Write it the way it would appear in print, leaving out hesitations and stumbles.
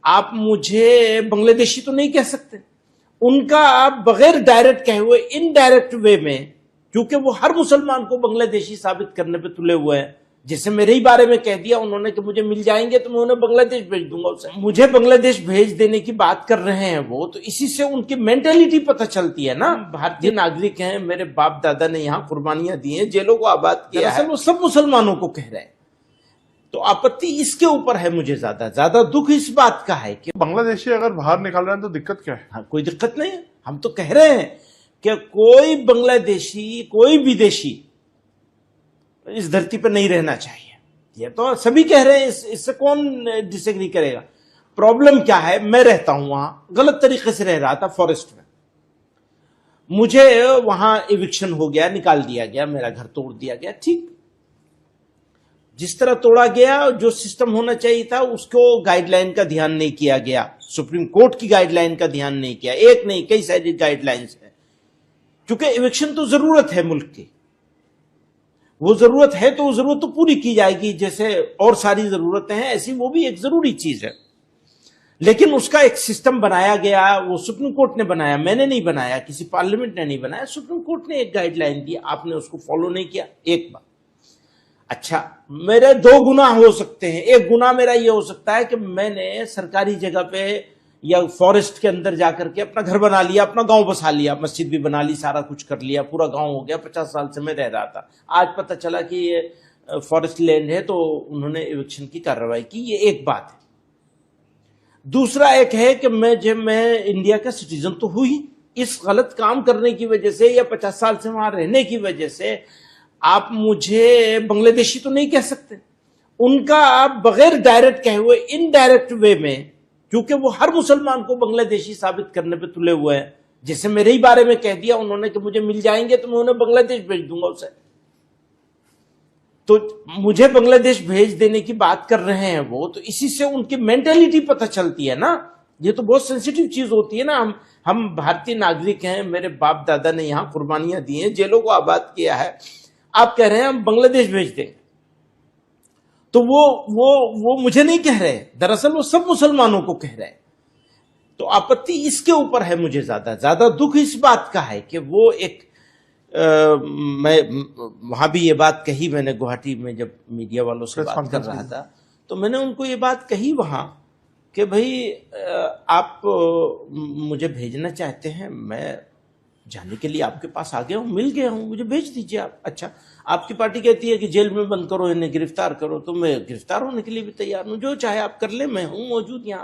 آپ مجھے بنگلہ دیشی تو نہیں کہہ سکتے. ان کا بغیر ڈائریکٹ کہے ہوئے انڈائریکٹ وے میں، کیونکہ وہ ہر مسلمان کو بنگلہ دیشی ثابت کرنے پہ تلے ہوئے ہیں. جیسے میرے ہی بارے میں کہہ دیا انہوں نے کہ مجھے مل جائیں گے تو میں انہیں بنگلہ دیش بھیج دوں گا. اسے مجھے بنگلہ دیش بھیج دینے کی بات کر رہے ہیں وہ، تو اسی سے ان کی مینٹلٹی پتہ چلتی ہے نا. بھارتی ناگرک ہیں، میرے باپ دادا نے یہاں قربانیاں دی ہیں، جیلوں کو آباد کیا ہے، وہ سب مسلمانوں کو کہہ رہے ہیں. تو آپتی اس کے اوپر ہے. مجھے زیادہ دکھ اس بات کا ہے کہ بنگلہ دیشی اگر باہر نکال رہے ہیں تو دقت کیا ہے؟ ہاں، کوئی دقت نہیں ہے. ہم تو کہہ رہے ہیں کہ کوئی بنگلہ دیشی، کوئی بدیشی اس دھرتی پہ نہیں رہنا چاہیے. یہ تو سبھی کہہ رہے ہیں، اس سے کون ڈس ایگری کرے گا. پرابلم کیا ہے؟ میں رہتا ہوں وہاں، غلط طریقے سے رہ رہا تھا فارسٹ میں. مجھے وہاں ایوکشن ہو گیا، نکال دیا گیا، میرا گھر توڑ دیا گیا. ٹھیک، جس طرح توڑا گیا، جو سسٹم ہونا چاہیے تھا اس کو گائیڈ لائن کا دھیان نہیں کیا گیا. سپریم کورٹ کی گائیڈ لائن کا دھیان نہیں کیا. ایک نہیں، کئی ساری گائیڈ لائنز ہیں. کیونکہ ایوکشن تو ضرورت ہے ملک کی، وہ ضرورت ہے تو وہ ضرورت تو پوری کی جائے گی. جیسے اور ساری ضرورتیں ہیں، ایسی وہ بھی ایک ضروری چیز ہے. لیکن اس کا ایک سسٹم بنایا گیا، وہ سپریم کورٹ نے بنایا، میں نے نہیں بنایا، کسی پارلیمنٹ نے نہیں بنایا. سپریم کورٹ نے ایک گائیڈ لائن دی، آپ نے اس کو فالو نہیں کیا. ایک بات. اچھا، میرے دو گناہ ہو سکتے ہیں. ایک گناہ میرا یہ ہو سکتا ہے کہ میں نے سرکاری جگہ پہ یا فارسٹ کے اندر جا کر کے اپنا گھر بنا لیا، اپنا گاؤں بسا لیا، مسجد بھی بنا لی، سارا کچھ کر لیا، پورا گاؤں ہو گیا. 50 سال سے میں رہ رہا تھا، آج پتہ چلا کہ یہ فارسٹ لینڈ ہے تو انہوں نے ایوکشن کی کارروائی کی. یہ ایک بات ہے. دوسرا ایک ہے کہ جب میں انڈیا کا سٹیزن تو ہوئی، اس غلط کام کرنے کی وجہ سے یا 50 سال سے وہاں رہنے کی وجہ سے آپ مجھے بنگلہ دیشی تو نہیں کہہ سکتے. ان کا بغیر ڈائریکٹ کہے ہوئے انڈائریکٹ وے میں، کیونکہ وہ ہر مسلمان کو بنگلہ دیشی ثابت کرنے پہ تلے ہوئے ہیں. جیسے میرے ہی بارے میں کہہ دیا انہوں نے کہ مجھے مل جائیں گے تو میں انہیں بنگلہ دیش بھیج دوں گا. اسے تو مجھے بنگلہ دیش بھیج دینے کی بات کر رہے ہیں وہ، تو اسی سے ان کی مینٹلٹی پتہ چلتی ہے نا. یہ تو بہت سینسیٹیو چیز ہوتی ہے نا. ہم بھارتی ناگرک ہیں، میرے باپ دادا نے یہاں قربانیاں دی ہیں، جیلوں کو آباد کیا ہے. آپ کہہ رہے ہیں ہم بنگلہ دیش بھیج دیں، تو وہ مجھے نہیں کہہ رہے، دراصل وہ سب مسلمانوں کو کہہ رہے ہیں. تو آپتی اس کے اوپر ہے. مجھے زیادہ دکھ اس بات کا ہے کہ وہ ایک میں وہاں بھی یہ بات کہی، میں نے گوہاٹی میں جب میڈیا والوں سے بات کر رہا تھا تو میں نے ان کو یہ بات کہی وہاں کہ بھائی آپ مجھے بھیجنا چاہتے ہیں، میں جانے کے لیے آپ کے پاس آ گیا ہوں، مل گیا ہوں، مجھے بھیج دیجیے آپ. اچھا، آپ کی پارٹی کہتی ہے کہ جیل میں بند کرو، انہیں گرفتار کرو، تو میں گرفتار ہونے کے لیے بھی تیار ہوں. جو چاہے آپ کر لیں، میں ہوں موجود یہاں.